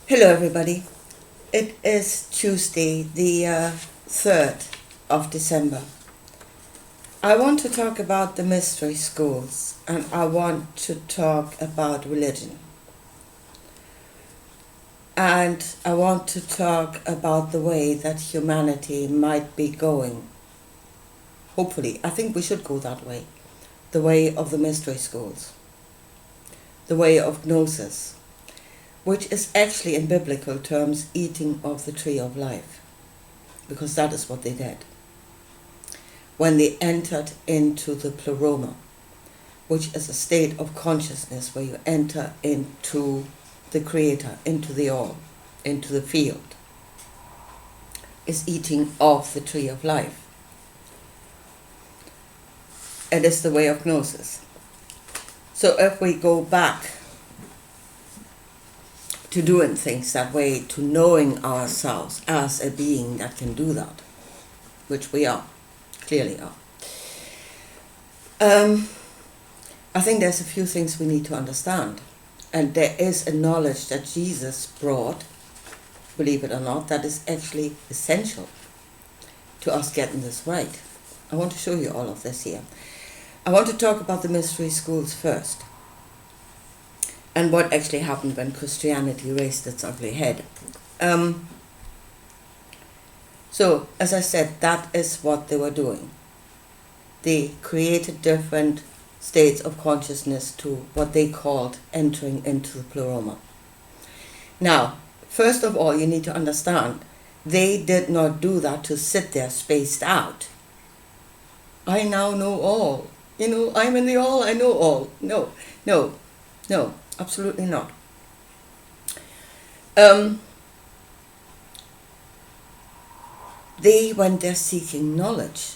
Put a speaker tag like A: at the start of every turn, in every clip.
A: Hello, everybody. It is Tuesday, the 3rd of December. I want to talk about the mystery schools, and I want to talk about religion. And I want to talk about the way that humanity might be going. Hopefully, I think we should go that way. The way of the mystery schools. The way of gnosis, which is actually in biblical terms eating of the tree of life, because that is what they did when they entered into the pleroma, which is a state of consciousness where you enter into the Creator, into the all, into the field, is eating of the tree of life. It is the way of gnosis. So if we go back to doing things that way, to knowing ourselves as a being that can do that, which we are, clearly are. I think there's a few things we need to understand. And there is a knowledge that Jesus brought, believe it or not, that is actually essential to us getting this right. I want to show you all of this here. I want to talk about the mystery schools first, and what actually happened when Christianity raised its ugly head. So, as I said, that is what they were doing. They created different states of consciousness to what they called entering into the pleroma. Now, first of all, you need to understand, they did not do that to sit there spaced out. I now know all. I'm in the all, I know all. No, absolutely not. They went there seeking knowledge.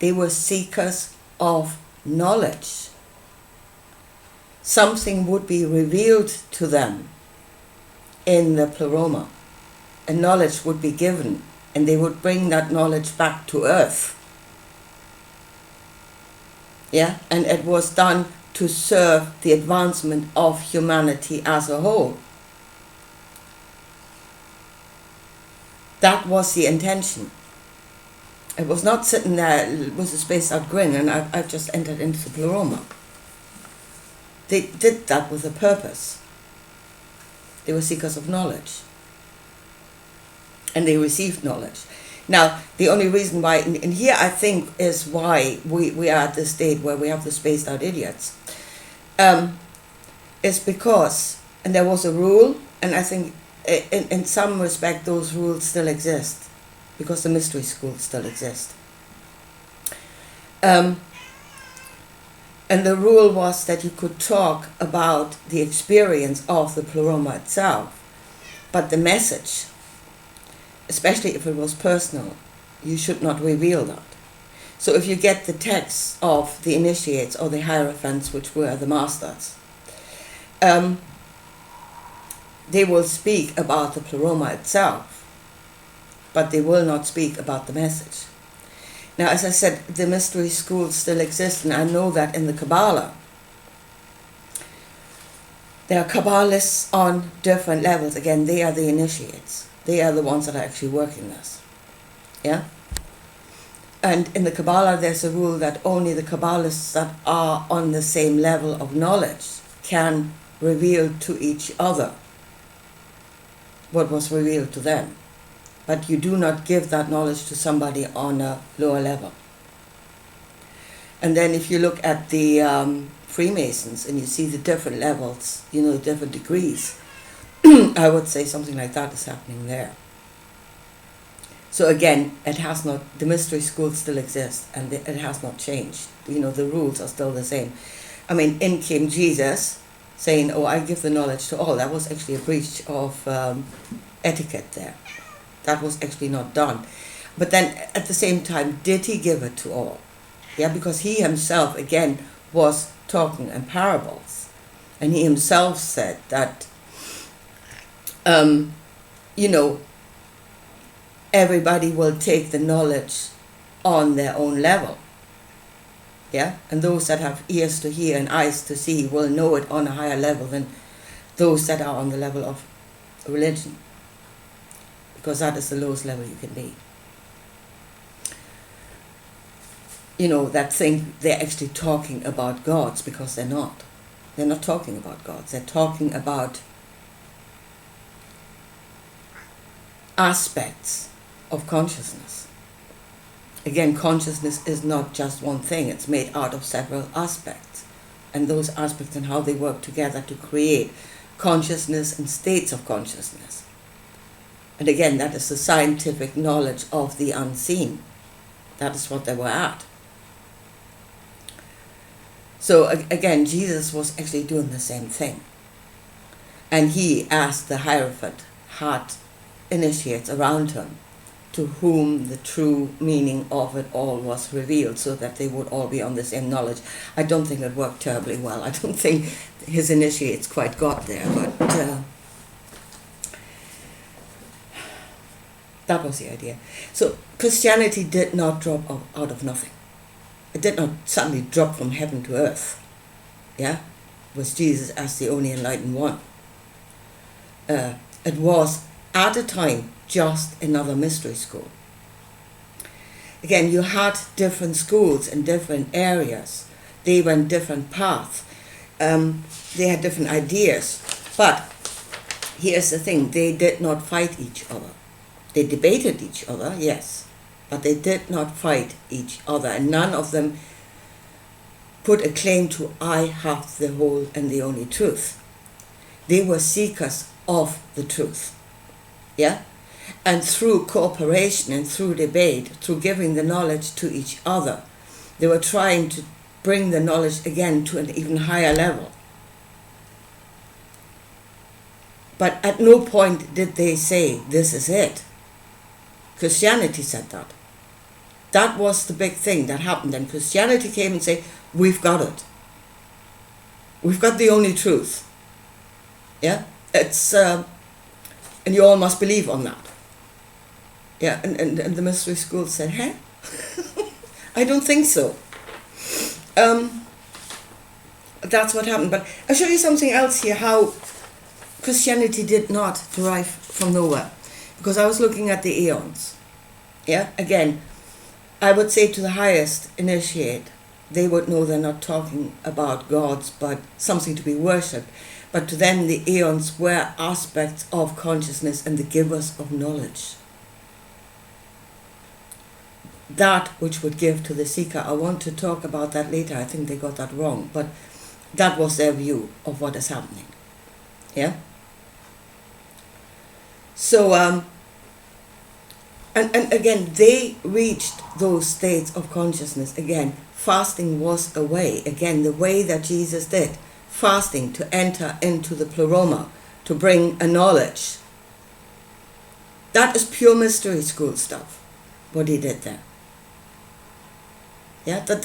A: They were seekers of knowledge. Something would be revealed to them in the pleroma. A knowledge would be given, and they would bring that knowledge back to earth. Yeah, and it was done to serve the advancement of humanity as a whole. That was the intention. It was not sitting there with a spaced out grin and I've just entered into the pleroma. They did that with a purpose. They were seekers of knowledge. And they received knowledge. Now, the only reason why, and here I think is why we are at this state where we have the spaced out idiots, is because, and there was a rule, and I think in some respect those rules still exist, because the mystery schools still exist. And the rule was that you could talk about the experience of the pleroma itself, but the message, especially if it was personal, you should not reveal that. So if you get the texts of the initiates or the hierophants, which were the masters, they will speak about the pleroma itself, but they will not speak about the message. Now, as I said, the mystery schools still exist, and I know that in the Kabbalah, there are Kabbalists on different levels. Again, they are the initiates. They are the ones that are actually working this. Yeah? And in the Kabbalah, there's a rule that only the Kabbalists that are on the same level of knowledge can reveal to each other what was revealed to them. But you do not give that knowledge to somebody on a lower level. And then if you look at the Freemasons and you see the different levels, the different degrees, I would say something like that is happening there. So again, the mystery schools still exist, and it has not changed. The rules are still the same. I mean, in came Jesus saying, I give the knowledge to all. That was actually a breach of etiquette there. That was actually not done. But then at the same time, did he give it to all? Yeah, because he himself, again, was talking in parables. And he himself said that, everybody will take the knowledge on their own level. Yeah, and those that have ears to hear and eyes to see will know it on a higher level than those that are on the level of religion, because that is the lowest level you can be. That think they're actually talking about gods, because they're not. They're not talking about gods. They're talking about aspects of consciousness. Again, consciousness is not just one thing. It's made out of several aspects. And those aspects and how they work together to create consciousness and states of consciousness. And again, that is the scientific knowledge of the unseen. That is what they were at. So again, Jesus was actually doing the same thing. And he, as the Hierophant, had initiates around him to whom the true meaning of it all was revealed, so that they would all be on the same knowledge. I don't think it worked terribly well. I don't think his initiates quite got there, but that was the idea. So Christianity did not drop out of nothing. It did not suddenly drop from heaven to earth. Yeah? With Jesus as the only enlightened one. It was, at a time, just another mystery school. Again, you had different schools in different areas. They went different paths. They had different ideas. But here's the thing, they did not fight each other. They debated each other, yes, but they did not fight each other, and none of them put a claim to, I have the whole and the only truth. They were seekers of the truth. Yeah? And through cooperation and through debate, through giving the knowledge to each other, they were trying to bring the knowledge again to an even higher level. But at no point did they say, this is it. Christianity said that. That was the big thing that happened. And Christianity came and said, we've got it. We've got the only truth. Yeah? It's, and you all must believe on that. Yeah, and the mystery school said, huh? I don't think so. That's what happened. But I'll show you something else here, how Christianity did not derive from nowhere. Because I was looking at the eons. Yeah, again, I would say to the highest initiate, they would know they're not talking about gods, but something to be worshipped. But to them, the eons were aspects of consciousness and the givers of knowledge. That which would give to the seeker. I want to talk about that later. I think they got that wrong. But that was their view of what is happening. Yeah? So, and again, they reached those states of consciousness. Again, fasting was a way. Again, the way that Jesus did. Fasting to enter into the pleroma, to bring a knowledge. That is pure mystery school stuff, what he did there. Yeah, that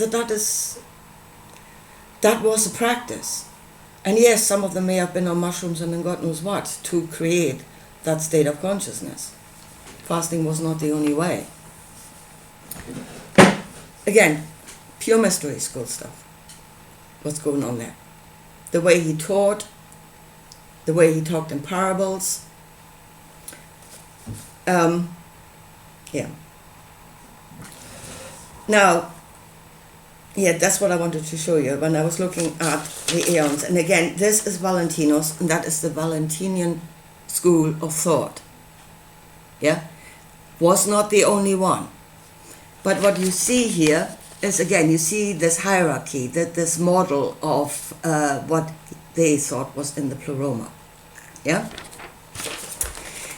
A: was a practice. And yes, some of them may have been on mushrooms and then God knows what to create that state of consciousness. Fasting was not the only way. Again, pure mystery school stuff. What's going on there? The way he taught, the way he talked in parables. Yeah. Now, yeah, that's what I wanted to show you when I was looking at the eons. And again, this is Valentinos, and that is the Valentinian school of thought. Yeah? Was not the only one. But what you see here is, again, you see this hierarchy, this model of what they thought was in the pleroma. Yeah?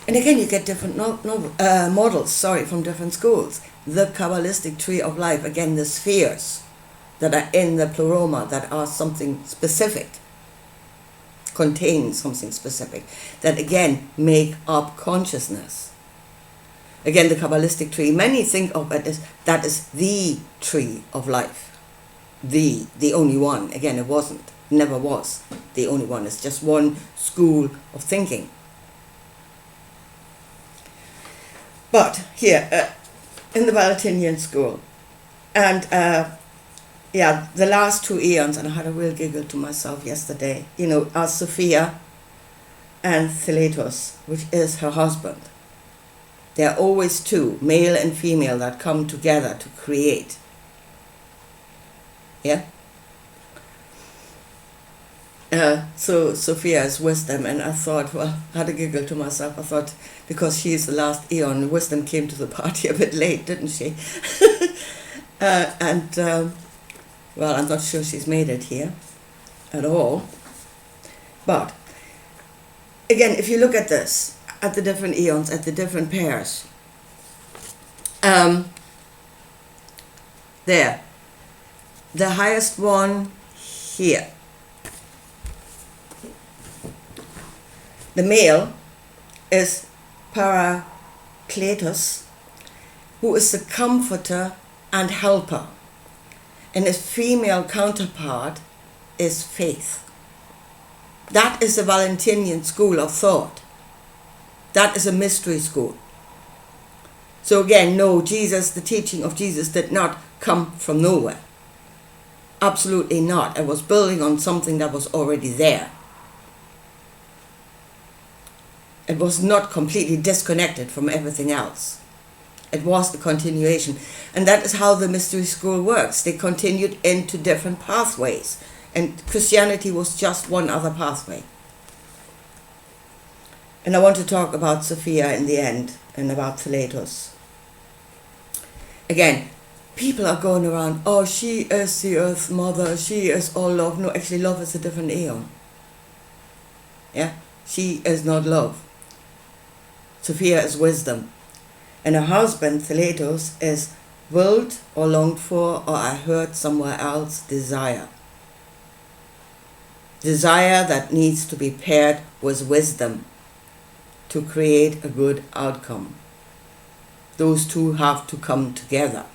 A: And again, you get different models, from different schools. The Kabbalistic tree of life, again, the spheres that are in the pleroma that are something specific, contain something specific, that again make up consciousness. Again, the Kabbalistic tree, many think of it as that is the tree of life. The only one. Again, it wasn't, never was the only one. It's just one school of thinking. But here, in the Valentinian school, and the last 2 eons, and I had a real giggle to myself yesterday, as Sophia and Theletos, which is her husband. There are always two, male and female, that come together to create. Yeah? So Sophia is wisdom, and I thought, well, I had a giggle to myself. I thought, because she's the last eon, wisdom came to the party a bit late, didn't she? Well, I'm not sure she's made it here at all. But, again, if you look at this, at the different eons, at the different pairs, there, the highest one here, the male is Parakletos, who is the comforter and helper, and his female counterpart is Faith. That is the Valentinian school of thought. That is a mystery school. So again, no, Jesus, the teaching of Jesus did not come from nowhere. Absolutely not. It was building on something that was already there. It was not completely disconnected from everything else. It was a continuation. And that is how the mystery school works. They continued into different pathways. And Christianity was just one other pathway. And I want to talk about Sophia in the end and about Theletos. Again, people are going around, oh, she is the earth mother, she is all love. No, actually love is a different eon. Yeah, she is not love. Sophia is wisdom. And her husband, Theletos, is willed or longed for, or I heard somewhere else, desire. Desire that needs to be paired with wisdom to create a good outcome. Those two have to come together.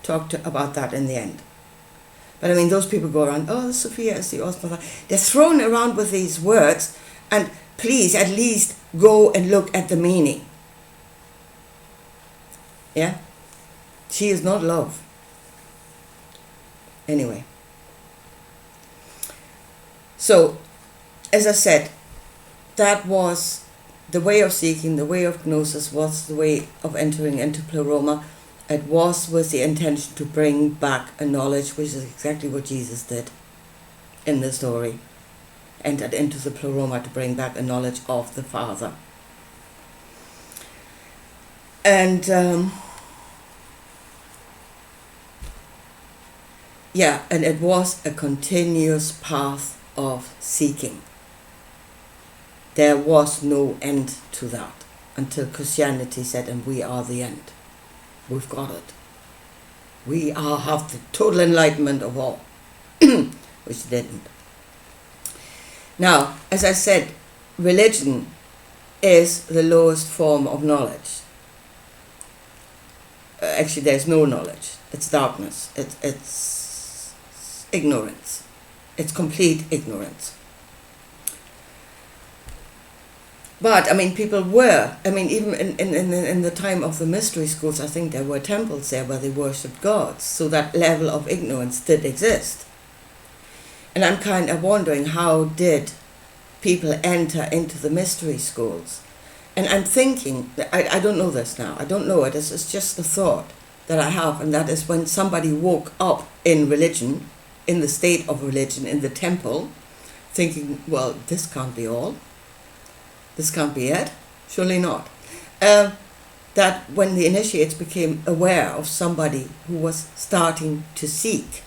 A: Talk about that in the end. But I mean, those people go around, oh, Sophia is the earth mother. They're thrown around with these words, and please at least go and look at the meaning. Yeah? She is not love. Anyway. So, as I said, that was the way of seeking, the way of gnosis was the way of entering into Pleroma. It was with the intention to bring back a knowledge, which is exactly what Jesus did in the story. Entered into the Pleroma to bring back a knowledge of the Father. And and it was a continuous path of seeking. There was no end to that until Christianity said, and we are the end. We've got it. We have the total enlightenment of all, which didn't. Now, as I said, religion is the lowest form of knowledge. Actually, there's no knowledge. It's darkness. It's ignorance. It's complete ignorance. But, I mean, people were, I mean, even in the time of the mystery schools, I think there were temples there where they worshipped gods. So that level of ignorance did exist. And I'm kind of wondering, how did people enter into the mystery schools? And I'm thinking, I don't know this now, I don't know it, it's just a thought that I have, and that is when somebody woke up in religion, in the state of religion, in the temple, thinking, well, this can't be all. This can't be it. Surely not. That when the initiates became aware of somebody who was starting to seek,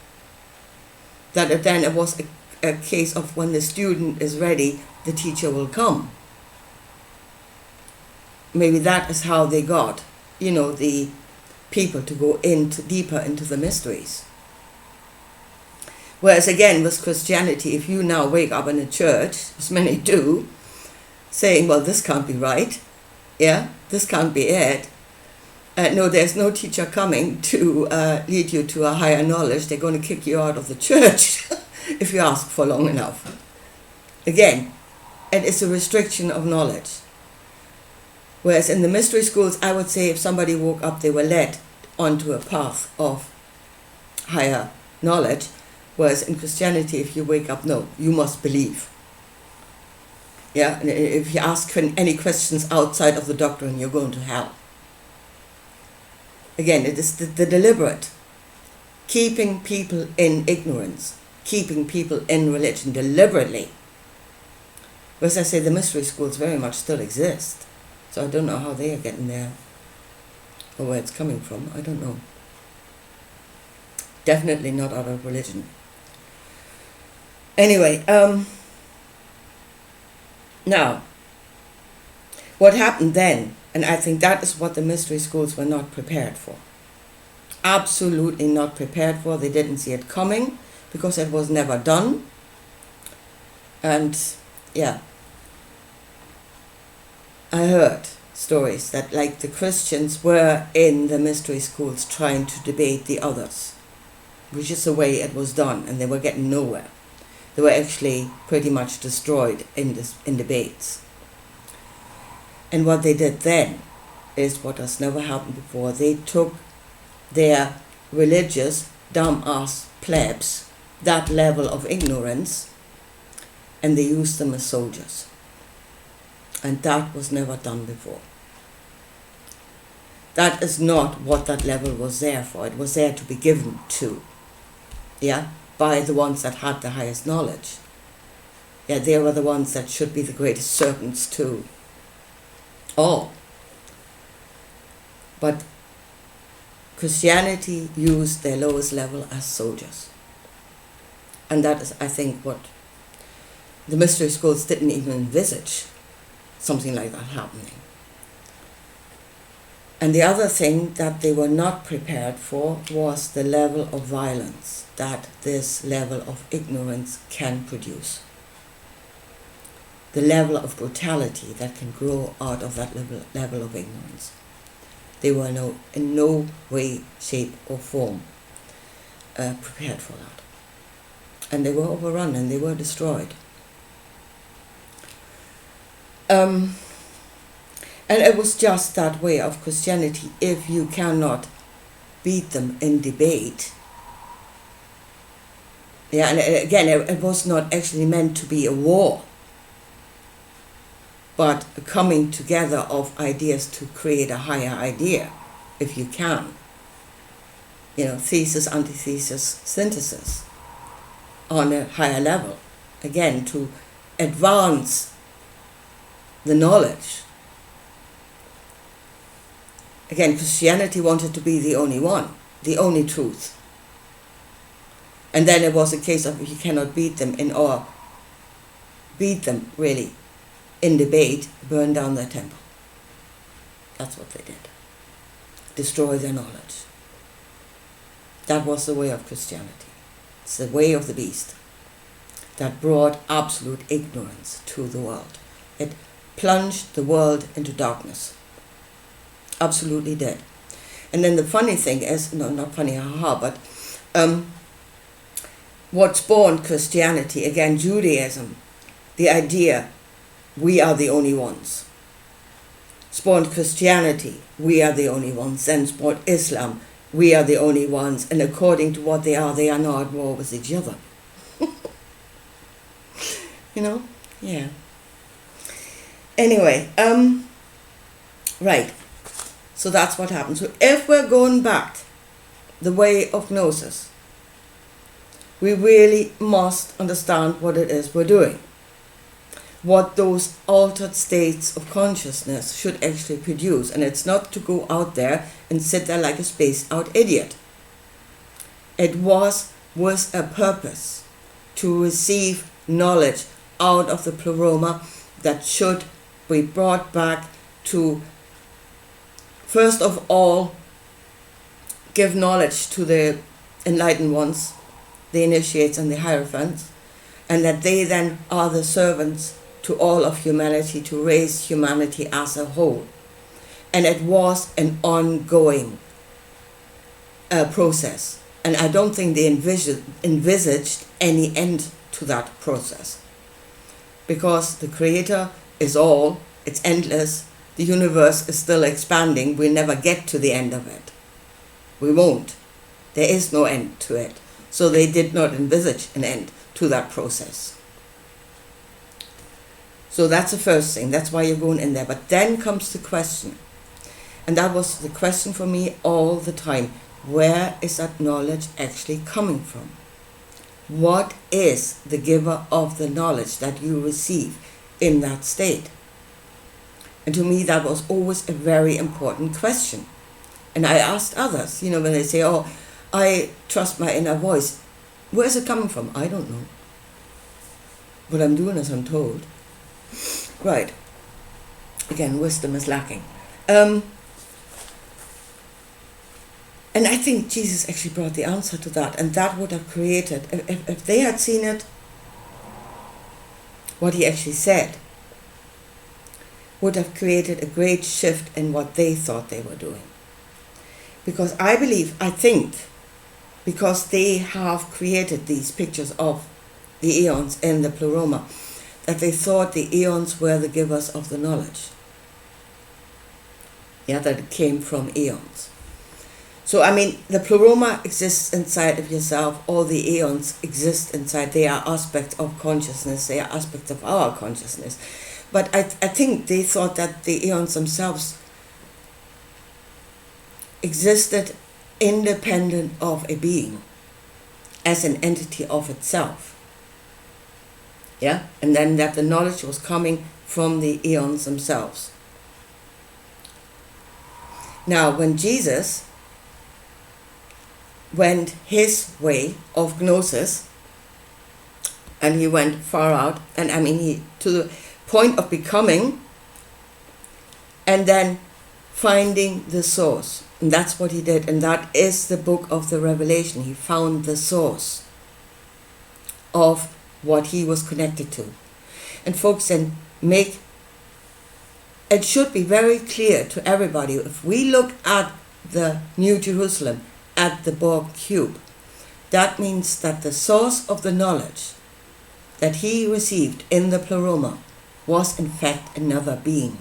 A: that it was a case of when the student is ready, the teacher will come. Maybe that is how they got, the people to go deeper into the mysteries. Whereas again, with Christianity, if you now wake up in a church, as many do, saying, well, this can't be right, this can't be it. No, there's no teacher coming to lead you to a higher knowledge. They're going to kick you out of the church if you ask for long enough. Again, it is a restriction of knowledge. Whereas in the mystery schools, I would say if somebody woke up, they were led onto a path of higher knowledge. Whereas in Christianity, if you wake up, no, you must believe. Yeah, and if you ask any questions outside of the doctrine, you're going to hell. Again, it is the deliberate, keeping people in ignorance, keeping people in religion deliberately. As I say, the mystery schools very much still exist. So I don't know how they are getting there or where it's coming from. I don't know. Definitely not out of religion. Anyway, now, what happened then, and I think that is what the mystery schools were not prepared for. Absolutely not prepared for. They didn't see it coming because it was never done. And yeah, I heard stories that like the Christians were in the mystery schools trying to debate the others, which is the way it was done, and they were getting nowhere. They were actually pretty much destroyed in debates. And what they did then is what has never happened before. They took their religious dumb-ass plebs, that level of ignorance, and they used them as soldiers. And that was never done before. That is not what that level was there for. It was there to be given to, yeah, by the ones that had the highest knowledge. Yeah, they were the ones that should be the greatest servants to all. But Christianity used their lowest level as soldiers. And that is, I think, what the mystery schools didn't even envisage, something like that happening. And the other thing that they were not prepared for was the level of violence that this level of ignorance can produce. The level of brutality that can grow out of that level of ignorance. They were in no way, shape or form prepared for that. And they were overrun and they were destroyed. And it was just that way of Christianity. If you cannot beat them in debate, yeah, and again, it was not actually meant to be a war, but a coming together of ideas to create a higher idea, if you can. You know, thesis, antithesis, synthesis on a higher level. Again, to advance the knowledge. Again, Christianity wanted to be the only one, the only truth. And then it was a case of if you cannot beat them really in debate, burn down their temple. That's what they did. Destroy their knowledge. That was the way of Christianity. It's the way of the beast that brought absolute ignorance to the world. It plunged the world into darkness. Absolutely did. And then the funny thing is, no, not funny, haha, but what spawned Christianity, again, Judaism, the idea, we are the only ones. Spawned Christianity, we are the only ones. Then spawned Islam, we are the only ones. And according to what they are now at war with each other. You know? Yeah. Anyway, right. So that's what happened. So if we're going back the way of Gnosis, we really must understand what it is we're doing. What those altered states of consciousness should actually produce. And it's not to go out there and sit there like a spaced out idiot. It was with a purpose to receive knowledge out of the pleroma that should be brought back to, first of all, give knowledge to the enlightened ones, the initiates and the hierophants, and that they then are the servants to all of humanity, to raise humanity as a whole. And it was an ongoing process. And I don't think they envisaged any end to that process. Because the Creator is all, it's endless, the universe is still expanding, we'll never get to the end of it. We won't. There is no end to it. So they did not envisage an end to that process. So that's the first thing. That's why you're going in there. But then comes the question. And that was the question for me all the time. Where is that knowledge actually coming from? What is the giver of the knowledge that you receive in that state? And to me, that was always a very important question. And I asked others, when they say, oh, I trust my inner voice. Where is it coming from? I don't know. What I'm doing as I'm told. Right. Again, wisdom is lacking. And I think Jesus actually brought the answer to that, and that would have created, if they had seen it, what he actually said, would have created a great shift in what they thought they were doing. Because I think, because they have created these pictures of the eons in the Pleroma, that they thought the eons were the givers of the knowledge. Yeah, that it came from eons. So, the Pleroma exists inside of yourself. All the eons exist inside. They are aspects of consciousness. They are aspects of our consciousness. But I think they thought that the eons themselves existed independent of a being, as an entity of itself. Yeah? And then that the knowledge was coming from the eons themselves. Now, when Jesus went his way of gnosis, and he went far out, and he to the point of becoming, and then finding the source. And that's what he did, and that is the book of the Revelation. He found the source of what he was connected to. And folks, then it should be very clear to everybody, if we look at the New Jerusalem, at the Borg cube, that means that the source of the knowledge that he received in the Pleroma was in fact another being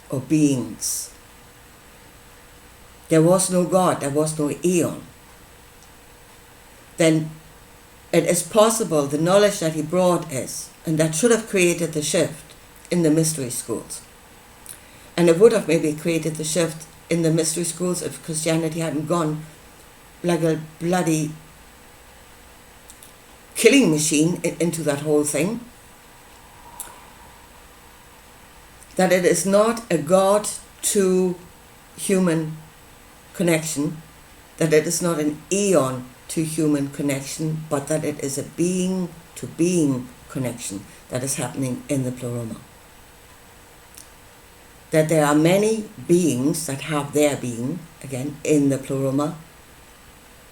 A: or beings. There was no God, there was no eon. Then it is possible the knowledge that he brought is, and that should have created the shift in the mystery schools. And it would have maybe created the shift in the mystery schools if Christianity hadn't gone like a bloody killing machine into that whole thing. That it is not a God to human connection, that it is not an eon to human connection, but that it is a being to being connection that is happening in the Pleroma. That there are many beings that have their being, again, in the Pleroma,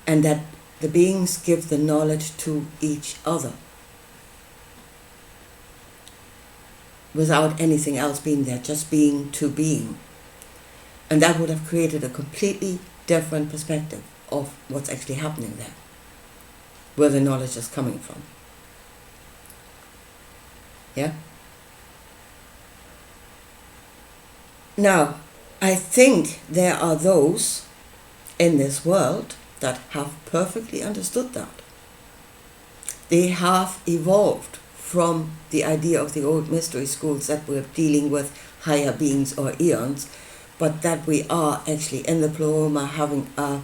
A: and that the beings give the knowledge to each other without anything else being there, just being to being. And that would have created a completely different perspective of what's actually happening there, where the knowledge is coming from. Yeah? Now, I think there are those in this world that have perfectly understood that. They have evolved from the idea of the old mystery schools that we're dealing with higher beings or eons, but that we are actually in the Pleroma having a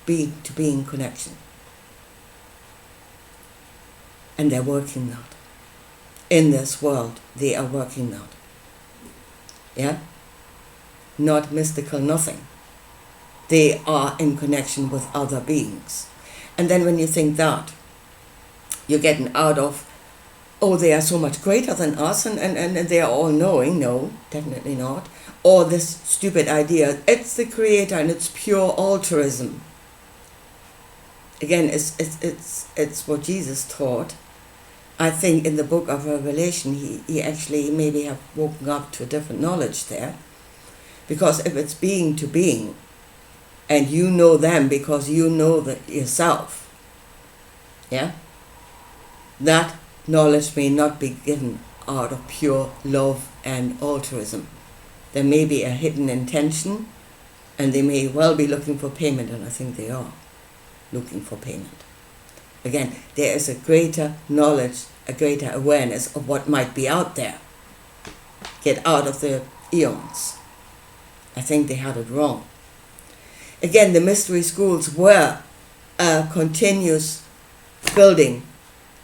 A: being-to-being connection. And they're working that. In this world, they are working that. Yeah? Not mystical nothing. They are in connection with other beings. And then when you think that, you're getting out of, oh, they are so much greater than us and they are all knowing. No, definitely not. Or this stupid idea, it's the creator and it's pure altruism. Again, it's what Jesus taught. I think in the book of Revelation, he actually maybe have woken up to a different knowledge there. Because if it's being to being, and you know them because you know that yourself, yeah, that knowledge may not be given out of pure love and altruism. There may be a hidden intention, and they may well be looking for payment, and I think they are looking for payment. Again, there is a greater knowledge, a greater awareness of what might be out there. get out of the eons. I think they had it wrong. Again, the mystery schools were a continuous building,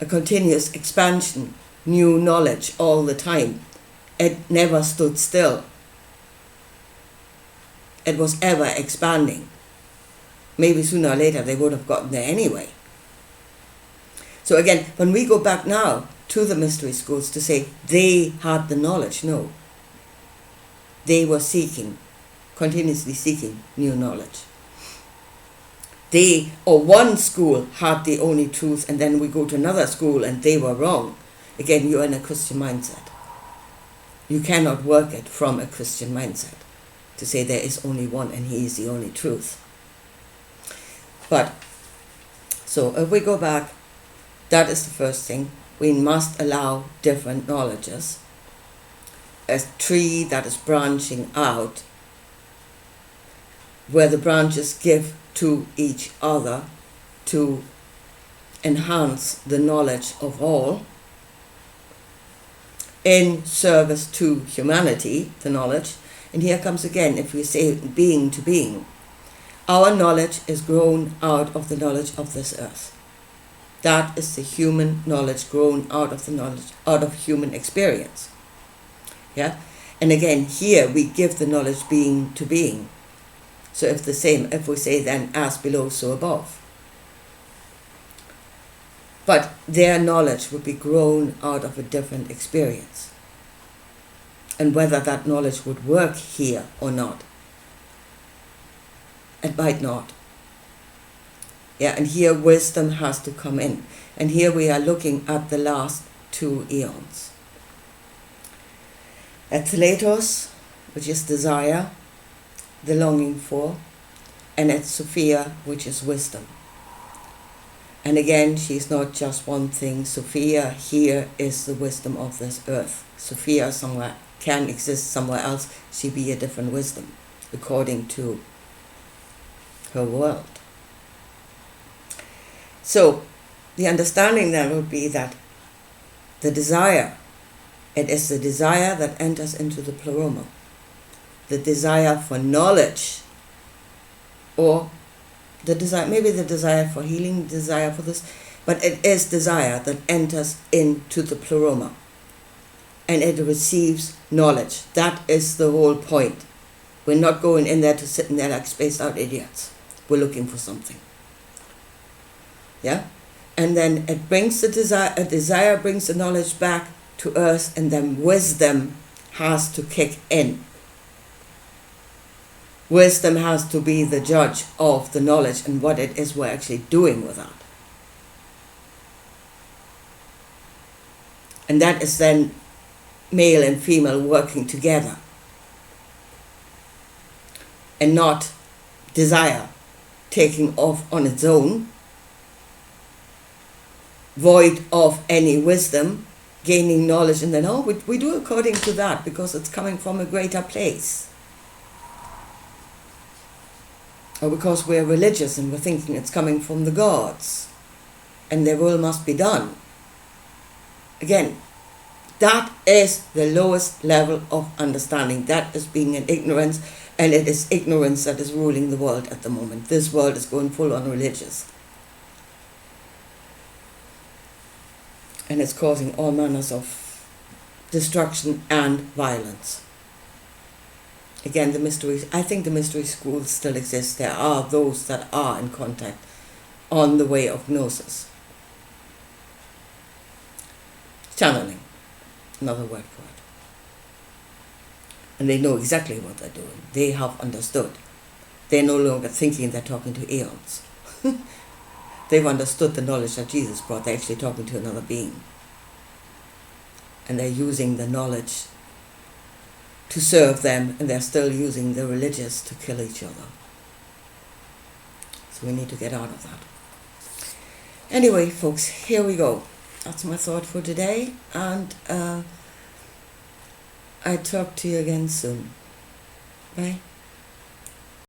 A: a continuous expansion, new knowledge all the time. It never stood still. It was ever expanding. Maybe sooner or later they would have gotten there anyway. So again, when we go back now to the mystery schools to say they had the knowledge, no. They were seeking, continuously seeking new knowledge. They, or one school, had the only truth, and then we go to another school and they were wrong. Again, you're in a Christian mindset. You cannot work it from a Christian mindset to say there is only one and he is the only truth. But, so if we go back, that is the first thing. We must allow different knowledges. A tree that is branching out, where the branches give to each other to enhance the knowledge of all, in service to humanity, the knowledge. And here comes again, if we say being to being, our knowledge is grown out of the knowledge of this earth. That is the human knowledge grown out of the knowledge, out of human experience. Yeah? And again, here we give the knowledge being to being. So if the same, if we say then as below, so above. But their knowledge would be grown out of a different experience. And whether that knowledge would work here or not, it might not. Yeah, and here wisdom has to come in. And here we are looking at the last 2 eons. At Thelatos, which is desire, the longing for, and at Sophia, which is wisdom. And again, she's not just one thing. Sophia here is the wisdom of this earth. Sophia somewhere can exist somewhere else. She be a different wisdom, according to her world. So, the understanding then would be that the desire, it is the desire that enters into the pleroma. The desire for knowledge, or the desire, maybe the desire for healing, desire for this, but it is desire that enters into the pleroma, and it receives knowledge. That is the whole point. We're not going in there to sit in there like spaced out idiots. We're looking for something. Yeah? And then it brings the desire, a desire brings the knowledge back to earth, and then wisdom has to kick in. Wisdom has to be the judge of the knowledge and what it is we're actually doing with that. And that is then male and female working together, and not desire taking off on its own, void of any wisdom, gaining knowledge, and then, oh, we do according to that because it's coming from a greater place. Or because we're religious and we're thinking it's coming from the gods and their will must be done. Again, that is the lowest level of understanding. That is being in ignorance, and it is ignorance that is ruling the world at the moment. This world is going full on religious. And it's causing all manners of destruction and violence. Again, the mysteries, I think the mystery schools still exist. There are those that are in contact on the way of gnosis. Channeling, another word for it. And they know exactly what they're doing. They have understood. They're no longer thinking they're talking to eons. They've understood the knowledge that Jesus brought. They're actually talking to another being. And they're using the knowledge to serve them, and they're still using the religious to kill each other. So we need to get out of that. Anyway, folks, here we go. That's my thought for today, and I talk to you again soon. Bye.